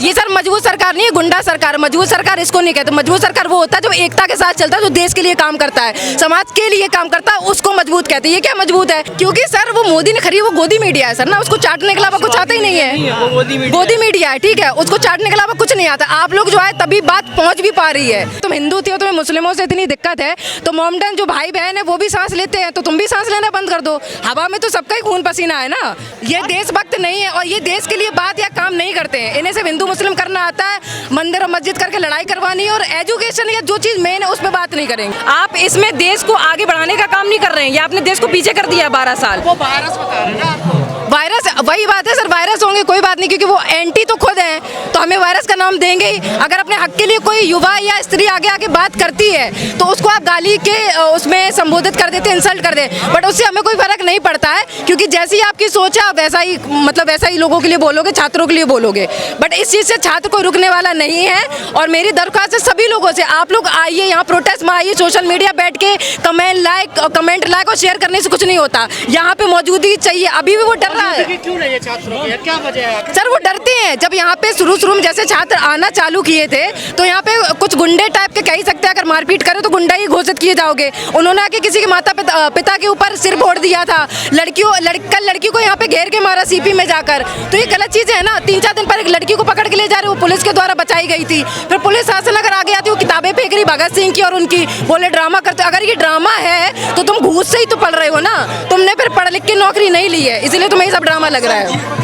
ये सर मजबूत सरकार नहीं है, गुंडा सरकार। मजबूत सरकार इसको नहीं कहते। मजबूत सरकार वो होता है जो एकता के साथ चलता है, जो देश के लिए काम करता है, समाज के लिए काम करता है, उसको मजबूत कहते हैं। ये क्या मजबूत है? क्योंकि सर वो मोदी ने खरीदी, वो गोदी मीडिया है सर ना, उसको चाटने के अलावा कुछ आता ही नहीं है। गोदी मीडिया है, ठीक है, उसको चाटने के अलावा कुछ नहीं आता। आप लोग जो है तभी बात पहुंच भी पा रही है। तुम हिंदू थे, तुम्हें मुस्लिमों से इतनी दिक्कत है तो मोमडन जो भाई बहन है वो भी सांस लेते हैं, तो तुम भी सांस लेना बंद कर दो। हवा में तो सबका ही खून पसीना है ना। ये देशभक्त नहीं है और ये देश के लिए बात या काम नहीं करते हैं। इन्हें सिर्फ हिंदू मुस्लिम करना आता है, मंदिर और मस्जिद करके लड़ाई करवानी है, और एजुकेशन या जो चीज मेन है उस पर बात नहीं करेंगे। आप इसमें देश को आगे बढ़ाने का काम नहीं कर रहे हैं, ये आपने देश को पीछे कर दिया 12 साल। वो वायरस बता रहे हैं ना आपको। वायरस वही बात है सर, वायरस होंगे कोई बात नहीं, क्योंकि वो एंटी तो खुद हैं, तो हमें वायरस का नाम देंगे ही। अगर अपने हक के लिए कोई युवा या स्त्री आगे आके बात करती है तो उसको आप गाली के उसमें संबोधित कर देते, इंसल्ट कर दे, बट उससे हमें कोई फर्क नहीं पड़ता है, क्योंकि जैसी आपकी सोच है आप वैसा ही मतलब वैसा ही लोगों के लिए बोलोगे, छात्रों के लिए बोलोगे। बट इस चीज़ से छात्र कोई रुकने वाला नहीं है। और मेरी दरख्वास्त है सभी लोगों से, आप लोग आइए यहाँ प्रोटेस्ट में आइए, सोशल मीडिया बैठ के कमेंट लाइक और शेयर करने से कुछ नहीं होता। यहाँ पे मौजूदगी चाहिए। अभी भी वो डर रहा है। क्यों नहीं है छात्रों की? क्या वजह है सर? वो डरते हैं। जब यहाँ पे शुरू में जैसे छात्र आना चालू किए थे तो यहाँ पे कुछ गुंडे टाइप के कह ही सकते हैं, अगर मारपीट करे तो गुंडा ही घोषित किए जाओगे। उन्होंने आके किसी के माता पिता के ऊपर सिर फोड़ दिया था, कल लड़की को यहाँ पे घेर के मारा सीपी में जाकर। तो ये गलत चीज़ है ना। 3-4 दिन पर एक लड़की को पकड़ के ले जा रहे, वो पुलिस के द्वारा बचाई गई थी। फिर पुलिस शासन अगर आगे आती, वो किताबें फेंक रही भगत सिंह की और उनकी, बोले ड्रामा करते। अगर ये ड्रामा है तो तुम घूस से ही तो पढ़ रहे हो ना, तुमने फिर पढ़ लिख के नौकरी नहीं ली है, इसीलिए तुम्हें ये सब ड्रामा लग रहा है।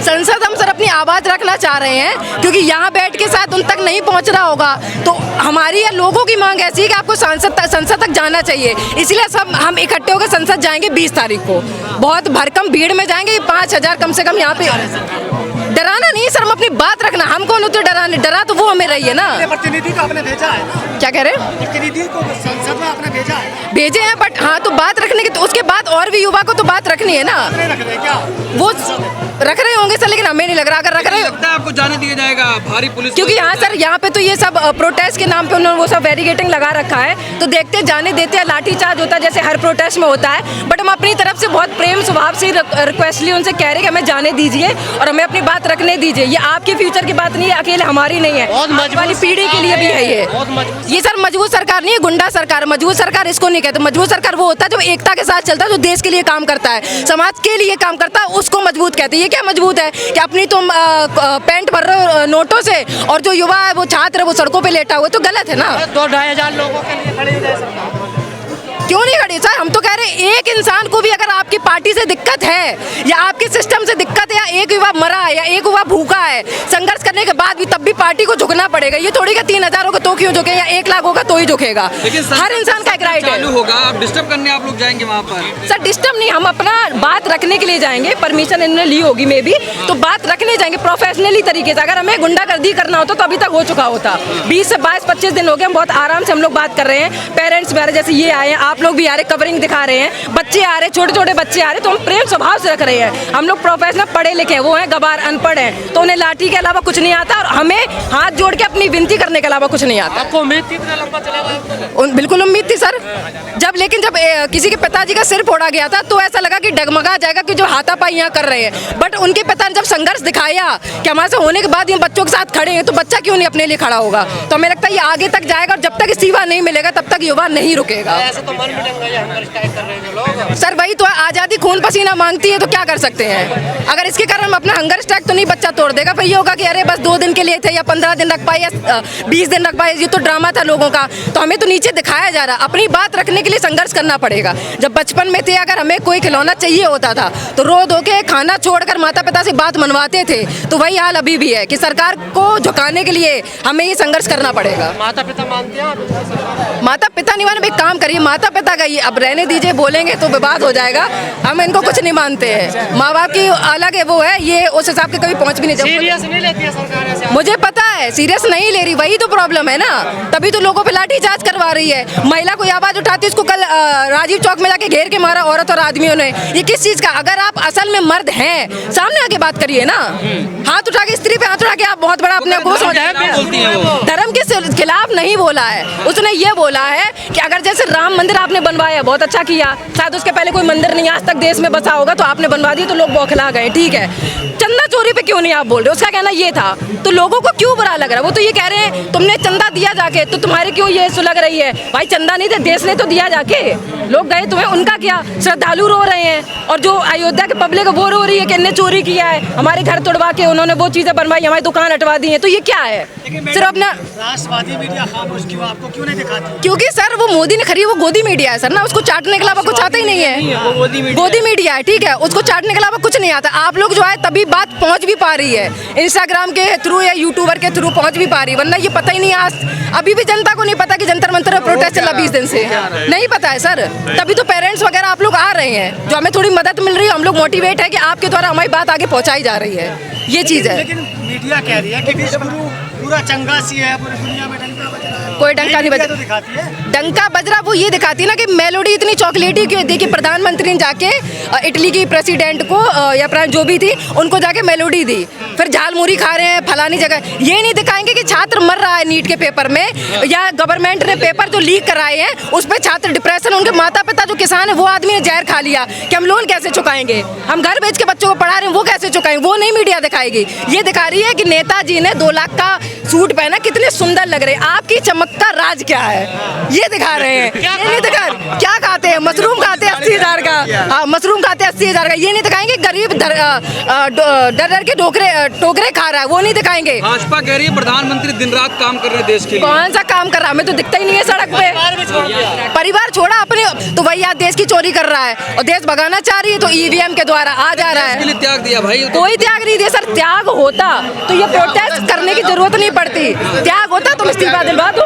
संसद हम सर अपनी आवाज़ रखना चाह रहे हैं, क्योंकि यहाँ बैठ के शायद उन तक नहीं पहुँच रहा होगा। तो हमारी या लोगों की मांग ऐसी है कि आपको संसद तक जाना चाहिए। इसलिए सब हम इकट्ठे होकर संसद जाएंगे 20 तारीख को। बहुत भरकम भीड़ में जाएंगे, 5000 कम से कम यहाँ पे। डराना नहीं सर, हम अपनी बात रखना। हम कौन होते डराने? डरा तो वो हमें रही है ना। प्रतिनिधि को आपने भेजा है? क्या कह रहे हैं? प्रतिनिधि को संसद में आपने भेजा है? भेजे हैं, बट हाँ तो बात रखने की, तो उसके बाद और भी युवा को तो बात रखनी है ना। नहीं रख रहे क्या? वो रख रहे होंगे सर, लेकिन हमें नहीं लग रहा। अगर रख रहे लगता है आपको जाने दिया जाएगा भारी पुलिस? क्योंकि यहाँ सर यहाँ पे तो ये सब प्रोटेस्ट के नाम पे उन्होंने वो सब बैरिकेडिंग लगा रखा है, तो देखते जाने देते हैं। लाठीचार्ज होता है जैसे हर प्रोटेस्ट में होता है, बट हम अपनी तरफ से बहुत प्रेम स्वभाव से रिक्वेस्टली उनसे कह रहे हैं कि हमें जाने दीजिए और हमें अपनी बात रखने दीजिए। ये आपके फ्यूचर की बात नहीं है, अकेले हमारी नहीं है, आने वाली पीढ़ी के लिए भी है ये सर मजबूत सरकार नहीं है, गुंडा सरकार। मजबूत सरकार इसको नहीं कहते। मजबूत सरकार वो होता है जो एकता के साथ चलता है, जो देश के लिए काम करता है, समाज के लिए काम करता है, उसको मजबूत कहते हैं। ये क्या मजबूत है कि अपनी तुम पेंट भर रहे हो नोटों से, और जो युवा है वो छात्र है वो सड़कों पे लेटा हुआ, तो गलत है ना। 2-2.5 हजार लोगों के लिए खड़ी है सरकार। क्यों नहीं खड़ी सर? हम तो कह रहे हैं एक इंसान को भी अगर आपकी पार्टी से दिक्कत है या आपके सिस्टम से दिक्कत है, या एक युवा मरा है या एक युवा भूखा है, संघर्ष करने के बाद भी तब भी पार्टी को झुकना पड़ेगा। ये थोड़ी का 3000 होगा तो क्यों झुके, या 1 लाख होगा तो ही झुकेगा। हर इंसान का एक राइट है। चालू होगा, आप डिस्टर्ब करने आप लोग जाएंगे वहाँ पर? सर डिस्टर्ब नहीं, हम अपना बात रखने के लिए जाएंगे। परमिशन इन्होंने ली होगी मे भी, तो बात रखने जाएंगे प्रोफेशनली तरीके से। अगर हमें गुंडागर्दी करना होता तो अभी तक हो चुका होता। 20 से 22-25 दिन हो गए, हम बहुत आराम से हम लोग बात कर रहे हैं। पेरेंट्स भी आ रहे, जैसे ये आए हैं, आप लोग भी आ रहे, कवरिंग दिखा रहे हैं, बच्चे आ रहे, छोटे छोटे बच्चे आ रहे, तो हम प्रेम स्वभाव से रख रहे हैं। हम लोग प्रोफेशनल पढ़े लिखे हैं, वो हैं गवार अनपढ़ हैं, तो उन्हें लाठी के अलावा कुछ नहीं आता, और हमें हाथ जोड़ के अपनी विनती करने के अलावा कुछ नहीं आता। आपको उम्मीद थी इतना लंबा चलेगा? बिल्कुल उम्मीद थी सर। लेकिन जब किसी के पिताजी का सिर फोड़ा गया था तो ऐसा लगा कि डगमगा जाएगा कि जो हाथापाई यहाँ कर रहे हैं, बट उनके पिता ने जब संघर्ष दिखाया कि हमारे से होने के बाद ये बच्चों के साथ खड़े हैं, तो बच्चा क्यों नहीं अपने लिए खड़ा होगा? तो हमें लगता है ये आगे तक जाएगा, और जब तक इस्तीफा नहीं मिलेगा तब तक युवा नहीं रुकेगा। ऐसे तो मन मिटेंगे, ये हंगर स्ट्राइक कर रहे हैं लोग। सर वही तो आज़ादी खून पसीना मांगती है, तो क्या कर सकते हैं? अगर इसके कारण हम अपना हंगर स्ट्राइक तो नहीं बच्चा तोड़ देगा, फिर ये होगा कि अरे बस 2 दिन के लिए थे, या 15 दिन रख पाए, या 20 दिन रख पाए, ये तो ड्रामा था लोगों का। तो हमें तो नीचे दिखाया जा रहा, अपनी बात रखने के लिए संघर्ष करना पड़ेगा। जब बचपन में थे, अगर हमें कोई खिलौना चाहिए होता था तो रो धो के खाना छोड़कर माता पिता से बात मनवाते थे, तो वही हाल अभी भी है कि सरकार को झुकाने के लिए हमें ये संघर्ष करना पड़ेगा। माता पिता मानते हैं? माता पिता नहीं माने, एक काम करिए, माता पिता का ये अब रहने दीजिए, बोलेंगे तो विवाद हो जाएगा। हम इनको कुछ नहीं मानते हैं, माँ बाप की अलग है वो है, ये उस हिसाब के कभी पहुँच भी नहीं। सीरियस नहीं लेती है सरकार ऐसे? मुझे पता है सीरियस नहीं ले रही, वही तो प्रॉब्लम है ना, तभी तो लोगों पे लाठीचार्ज करवा रही है। महिला कोई आवाज उठाती, उसको कल राजीव चौक में जाके घेर के मारा औरत और आदमियों ने। ये किस चीज का? अगर आप असल में मर्द हैं, सामने आके बात करिए ना। हाथ उठा के, स्त्री पे हाथ उठा के आप बहुत बड़ा अपने आप को धर्म के खिलाफ धर्म के खिलाफ नहीं बोला है उसने, ये बोला है कि अगर जैसे राम मंदिर आपने बनवाया, बहुत अच्छा किया, शायद उसके पहले कोई मंदिर नहीं आज तक देश में बसा होगा, तो आपने बनवा दिया तो लोग बौखला गए, ठीक है। चंदा चोरी पे क्यों नहीं आप बोल रहे? उसका कहना ये था, तो लोगों को क्यों बुरा लग रहा है? वो तो ये कह रहे हैं तुमने चंदा दिया जाके, तो तुम्हारे क्यों ये सुलग रही है? भाई चंदा नहीं थे, देश ने तो दिया जाके, लोग गए, तुम्हें उनका क्या? श्रद्धालु रो रहे हैं और जो अयोध्या के पब्लिक वो रो रही है कि इन्होंने चोरी किया है, हमारे घर तोड़वा के उन्होंने वो चीजें बनवाई, हमारी दुकान हटवा दी है, तो ये क्या है? सिर्फ अपना राष्ट्रवादी मीडिया खामोश क्यों, आपको क्यों नहीं दिखाती? क्योंकि सर वो मोदी ने खरीद, वो गोदी मीडिया है सर ना, उसको चाटने के अलावा कुछ आता ही नहीं है। गोदी मीडिया है, ठीक है, उसको चाटने के अलावा कुछ नहीं आता। आप लोग जो है तभी बात पहुंच भी पा रही है, इंस्टाग्राम के थ्रू या यूट्यूबर के थ्रू पहुंच भी पा रही है, वरना ये पता ही नहीं। आज अभी भी जनता को नहीं पता कि जंतर मंतर में प्रोटेस्ट चला 20 दिन से, नहीं पता है सर। तभी तो पेरेंट्स वगैरह आप लोग आ रहे हैं, जो हमें थोड़ी मदद मिल रही है, हम लोग मोटिवेट है कि आपके द्वारा हमारी बात आगे पहुंचाई जा रही है, ये चीज़ है। लेकिन मीडिया कह रही है कि विश्व गुरु पूरा चंगा सी है, पूरी दुनिया में डंका बज रहा है। कोई डंका नहीं बजा, तो दिखाती है डंका बज रहा, वो ये दिखाती है ना कि मेलोडी इतनी चॉकलेटी क्यों दी कि प्रधानमंत्री ने जाके इटली की प्रेसिडेंट को या जो भी थी उनको जाके मेलोडी दी, फिर झालमुरी खा रहे हैं फलानी जगह। ये नहीं दिखाएंगे कि छात्र मर रहा है नीट के पेपर में, या गवर्नमेंट ने पेपर जो लीक कराए हैं उस पर छात्र डिप्रेशन, उनके माता पिता जो किसान है वो आदमी ने जहर खा लिया कि हम लोन कैसे चुकाएंगे, हम घर बेच के बच्चों को पढ़ा रहे हैं वो कैसे चुकाएंगे, वो नहीं मीडिया दिखाएगी। ये दिखा रही है कि नेताजी ने 2 लाख का सूट पहना, कितने सुंदर लग रहे हैं, आपकी चमक का राज क्या है, ये दिखा रहे हैं। ये नहीं दिखा, क्या खाते हैं? मशरूम खाते हैं 80,000 का, हाँ मशरूम खाते हैं 80,000 का, ये नहीं दिखाएंगे। गरीब डर डर के टोकरे खा रहा है, वो नहीं दिखाएंगे। भाजपा कह रही है प्रधानमंत्री दिन रात काम कर रहे हैं देश के लिए। कौन सा काम कर रहा है? हमें तो दिखता ही नहीं है सड़क पे। परिवार छोड़ा अपने, तो वही आज देश की चोरी कर रहा है और देश भगाना चाह रही है, तो ईवीएम के द्वारा आ जा रहा इसके लिए है। त्याग दिया भाई, कोई त्याग नहीं दिया सर, त्याग होता तो ये प्रोटेस्ट करने की जरूरत नहीं पड़ती। त्याग होता तो इस्तीफा दिलवा दो,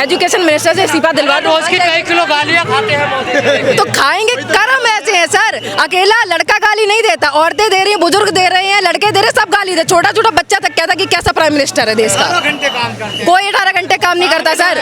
एजुकेशन मिनिस्टर से इस्तीफा दिलवा दो। रोज की कई किलो गालियां खाते हैं मोदी। तो खाएंगे, कर्म ऐसे हैं सर। अकेला लड़का गाली नहीं देता, औरतें दे रही हैं, बुजुर्ग दे रहे हैं, लड़के दे रहे हैं, सब गाली दे। छोटा छोटा बच्चा तक कहता कि कैसा प्राइम मिनिस्टर है देश का। 18 घंटे काम करते हैं। कोई 18 घंटे काम नहीं करता सर,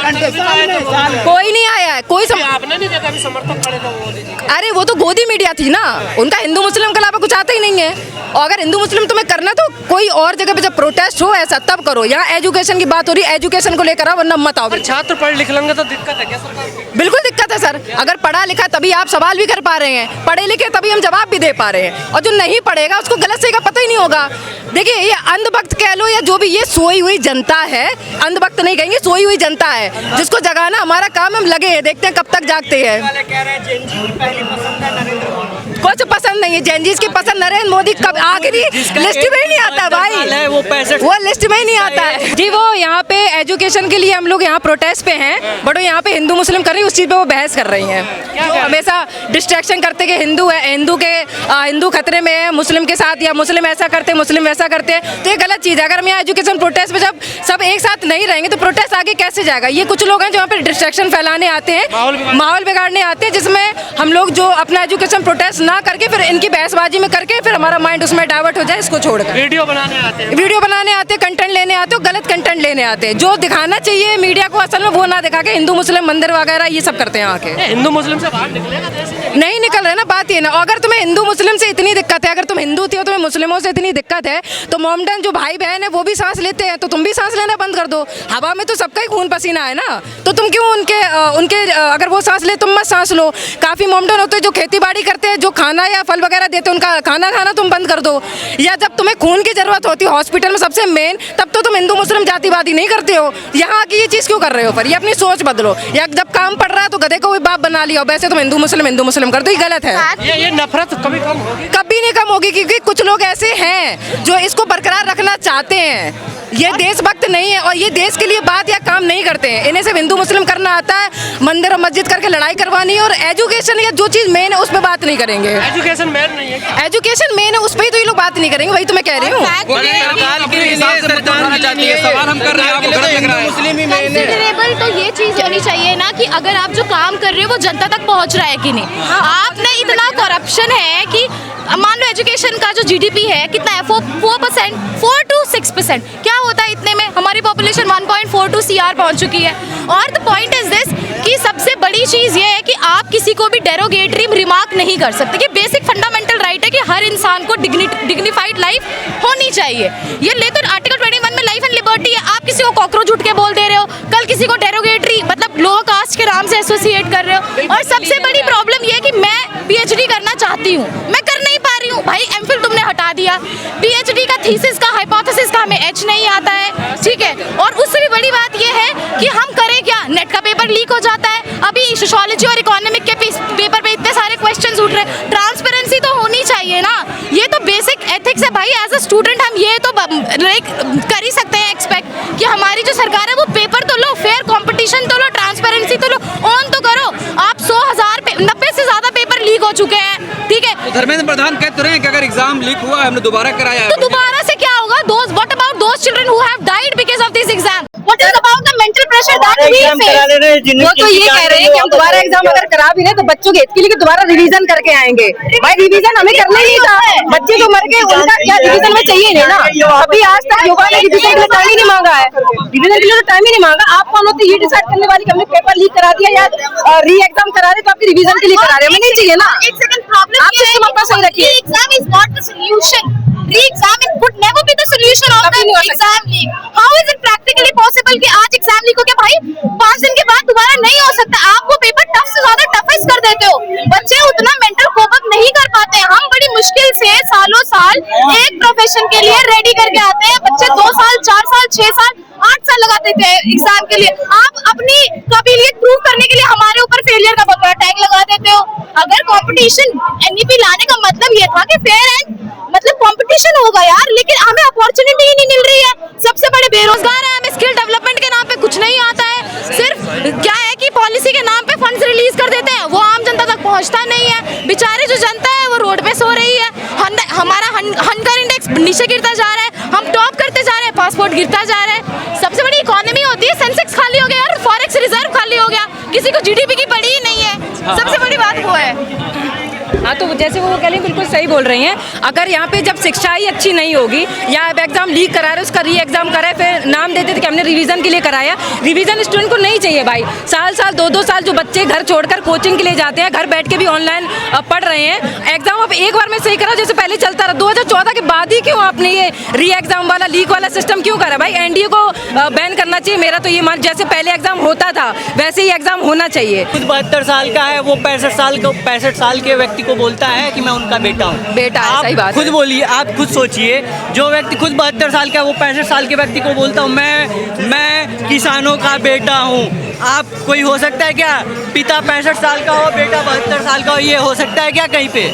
कोई नहीं आया है, कोई आपने नहीं देखा समर्थक खड़े थे मोदी जी। अरे वो तो गोदी मीडिया थी ना, उनका हिंदू मुस्लिम के अलावा कुछ आता ही नहीं है। और अगर हिंदू मुस्लिम तुम्हें करना तो कोई और जगह पे जब प्रोटेस्ट हो ऐसा तब करो। यहाँ एजुकेशन की बात हो रही है, एजुकेशन को लेकर आओ, वरना मत आओ। छात्र पढ़ लिख लेंगे तो दिक्कत है क्या सरकार को? बिल्कुल दिक्कत है सर, अगर पढ़ा लिखा तभी आप सवाल भी कर पा रहे हैं, पढ़े लिखे तभी हम जवाब भी दे पा रहे हैं, और जो नहीं पढ़ेगा उसको गलत सही का पता ही नहीं होगा। देखिए ये अंधभक्त कह लो या जो भी, ये सोई हुई जनता है, अंधभक्त नहीं कहेंगे, सोई हुई जनता है जिसको जगाना हमारा काम, हम लगे हैं, देखते हैं कब तक जागते हैं। कुछ पसंद नहीं है जेनजीज की पसंद, नरेंद्र मोदी कब आखिरी लिस्ट में ही नहीं आता भाई, वो लिस्ट में ही नहीं आता है जी। वो यहाँ पे एजुकेशन के लिए हम लोग यहाँ प्रोटेस्ट पे हैं, बट वो यहाँ पे हिंदू मुस्लिम कर रही है, उस चीज़ पे वो बहस कर रही हैं, जो हमेशा डिस्ट्रैक्शन करते कि हिंदू है, हिंदू खतरे में है मुस्लिम के साथ, या मुस्लिम ऐसा करते मुस्लिम वैसा करते हैं, तो ये गलत चीज़ है। अगर हम यहाँ एजुकेशन प्रोटेस्ट पे जब सब एक साथ नहीं रहेंगे तो प्रोटेस्ट आगे कैसे जाएगा? ये कुछ लोग हैं जो यहाँ पे डिस्ट्रैक्शन फैलाने आते हैं, माहौल बिगाड़ने आते हैं, जिसमें हम लोग जो अपना एजुकेशन प्रोटेस्ट ना करके फिर इनकी बहसबाजी में करके फिर हमारा माइंड उसमें डाइवर्ट हो जाए, इसको छोड़कर वीडियो बनाने आते हैं, कंटेंट लेने आते हो, गलत कंटेंट लेने आते हैं। जो दिखाना चाहिए मीडिया को असल में वो ना दिखा के हिंदू मुस्लिम मंदिर वगैरह ये सब करते हैं आके। हिंदू मुस्लिम से बाहर निकलेगा देश नहीं निकल रहे ना, बात ये ना। अगर तुम्हें हिंदू मुस्लिम से इतनी दिक्कत है, अगर तुम हिंदू थी और तुम्हें मुस्लिमों से इतनी दिक्कत है, तो मोमडन जो भाई बहन है वो भी सांस लेते हैं, तो तुम भी सांस लेना बंद कर दो। हवा में तो सबका ही खून पसीना है ना, तो तुम क्यों उनके अगर वो सांस ले तुम मत सांस लो। काफ़ी मोमडन होते हैं जो खेती बाड़ी करते हैं, जो खाना या फल वगैरह देते हैं, उनका खाना खाना तुम बंद कर दो। या जब तुम्हें खून की जरूरत होती है हॉस्पिटल में सबसे मेन, तब तो तुम हिंदू मुस्लिम जातिवादी नहीं करते हो। यहाँ की ये चीज़ क्यों कर रहे हो? पर ये अपनी सोच बदलो। या जब काम पड़ रहा है तो गधे को भी बाप बना लिया, वैसे तुम हिंदू मुस्लिम कर दो, ये गलत है। ये नफरत कभी कम होगी? कभी नहीं कम होगी, क्योंकि कुछ लोग ऐसे हैं जो इसको बरकरार रखना चाहते हैं। ये देशभक्त नहीं है और ये देश के लिए बात या काम नहीं करते हैं। इन्हें सिर्फ हिंदू मुस्लिम करना आता है, मंदिर और मस्जिद करके लड़ाई करवानी है, और एजुकेशन या जो चीज़ मेन है उस पर बात नहीं करेंगे। एजुकेशन मेन नहीं है, एजुकेशन मेन है, उस पर ही तो ये लोग बात नहीं करेंगे, वही तो मैं कह रही हूँ। सवाल हम कर रहे हैं, आपको गलत लग रहा है? कंसिडरेबल तो ये चीज होनी चाहिए ना कि अगर आप जो काम कर रहे हो वो जनता तक पहुंच रहा है कि नहीं। आपने इतना करप्शन है कि मान लो एजुकेशन का जो जीडीपी है कितना है, 4% 4 to 6%। क्या होता है इतने में? हमारी पॉपुलेशन 1.42 CR पहुंच चुकी है। और द पॉइंट इज दिस कि सबसे बड़ी चीज़ ये है कि आप किसी को भी डेरोगेटरी रिमार्क नहीं कर सकते। कि बेसिक फंडामेंटल राइट है कि हर इंसान को डिग्निफाइड लाइफ होनी चाहिए। ये लेकर आर्टिकल 21 में लाइफ एंड लिबर्टी है। आप किसी को कॉकरोच उठ के बोल दे रहे हो, कल किसी को डेरोगेटरी मतलब लोअर कास्ट के नाम से एसोसिएट और सबसे बड़ी प्रॉब्लम ये कि मैं पीएचडी करना चाहती हूँ, मैं कर नहीं पा रही हूँ। भाई एमफिल तुमने हटा दिया, पीएचडी का थीसिस का हाइपोथेसिस का हमें एच नहीं आता है, ठीक है। और उससे भी बड़ी बात ये है कि हम करें क्या, नेट का पेपर लीक हो जाता है। अभी सोशियोलॉजी और इकोनॉमिक के पेपर पे इतने सारे क्वेश्चंस उठ रहे हैं। ट्रांसपेरेंसी तो होनी चाहिए ना, ये तो बेसिक एथिक्स है भाई। एज अ स्टूडेंट हम ये तो कर ही सकते हैं एक्सपेक्ट कि हमारी जो सरकार है वो पेपर तो लो, फेयर कंपटीशन तो लो, ट्रांसपेरेंसी तो लो, ऑन तो करो। आप 90 से ज्यादा पेपर लीक हो चुके हैं, ठीक है। तो धर्मेंद्र प्रधान कह तो रहे हैं कि अगर एग्जाम लीक हुआ है हमने दोबारा कराया है, तो दोबारा से क्या होगा? What about those children who have died because of this exam? What is about the mental pressure that we face? वो तो ये कह रहे हैं कि हम दोबारा एग्जाम अगर करा भी ना तो बच्चों के हित के लिए दोबारा रिवीजन करके आएंगे। भाई रिवीजन हमें करना ही नहीं था, बच्चे जो मर गए उनका क्या रिवीजन में चाहिए नहीं ना। अभी आज तक युवा ने रिवीजन के लिए टाइम ही नहीं मांगा है, रिवीजन के लिए तो टाइम ही नहीं मांगा। आप कौन होते ये डिसाइड करने वाली कि हमने पेपर लीक करा दिया या री एग्जाम करा रहे तो आपकी रिवीजन के लिए करा रहे हैं? हमें नहीं चाहिए ना। एक सेकंड, प्रॉब्लम आप सिस्टम अपना सही रखिए। Exam is not the solution. Re-exam would never be the solution of the exam leak. How is it practically possible कि आज एग्जाम लीक हो गया भाई, 5 दिन के बाद दोबारा नहीं हो सकता? आप वो पेपर टफ से ज्यादा टफेस्ट कर देते हो, बच्चे उतना मेंटल कोप अप नहीं कर पाते हैं। हम बड़ी मुश्किल से सालों साल एक प्रोफेशन के लिए रेडी करके आते हैं, बच्चे 2 साल 4 साल 6 साल 8 साल लगा देते हैं एग्जाम के लिए। आप अपनी काबिलियत प्रूव करने के लिए हमारे ऊपर फेलियर का बहुत बड़ा टैग लगा देते हो। अगर कंपटीशन एनईपी लाने का मतलब ये था कि फेयर एंड मतलब कंपटीशन होगा यार, लेकिन हमें अपॉर्चुनिटी ही नहीं मिल रही है। सबसे बड़े बेरोजगार हैं, हमें स्किल डेवलपमेंट के नाम पे कुछ नहीं आता है। सिर्फ क्या है कि पॉलिसी के नाम पे फंड्स रिलीज कर देते हैं, वो आम जनता तक पहुंचता नहीं है। बेचारे जो जनता है वो रोड पे सो रही है। हमारा हंगर इंडेक्स नीचे गिरता जा रहा है, हम टॉप करते जा रहे हैं, पासपोर्ट गिरता जा रहा है। सबसे बड़ी इकोनॉमी होती है, सेंसेक्स खाली हो गया यार, फॉरेक्स रिजर्व खाली हो गया, किसी को जीडीपी की पड़ी ही नहीं है। सबसे बड़ी बात वो है। हाँ, तो जैसे वो कह रही हैं बिल्कुल सही बोल रही हैं। अगर यहाँ पे जब शिक्षा ही अच्छी नहीं होगी, या अब एग्जाम लीक करा रहे उसका री एग्जाम कराए, फिर नाम देते थे कि हमने रिवीजन के लिए कराया। रिवीजन स्टूडेंट को नहीं चाहिए भाई। साल 2-2 साल जो बच्चे घर छोड़कर कोचिंग के लिए जाते हैं, घर बैठ के भी ऑनलाइन पढ़ रहे हैं। एग्जाम अब एक बार में सही करा जैसे पहले चलता रहा। 2014 के बाद ही क्यों आपने ये री एग्जाम वाला लीक वाला सिस्टम क्यों करा? भाई एनडीए को बैन करना चाहिए। मेरा तो ये मान, जैसे पहले एग्जाम होता था वैसे ही एग्जाम होना चाहिए। खुद 72 साल का है वो 65 साल के व्यक्ति को बोलता है कि मैं उनका बेटा हूँ। बेटा है, आप सही बात खुद है। बोलिए, आप खुद सोचिए, जो व्यक्ति खुद 72 साल का है वो 65 साल के व्यक्ति को बोलता हूँ मैं किसानों का बेटा हूँ। आप कोई हो सकता है क्या? पिता 65 साल का हो, बेटा 72 साल का हो, ये हो सकता है क्या कहीं पे?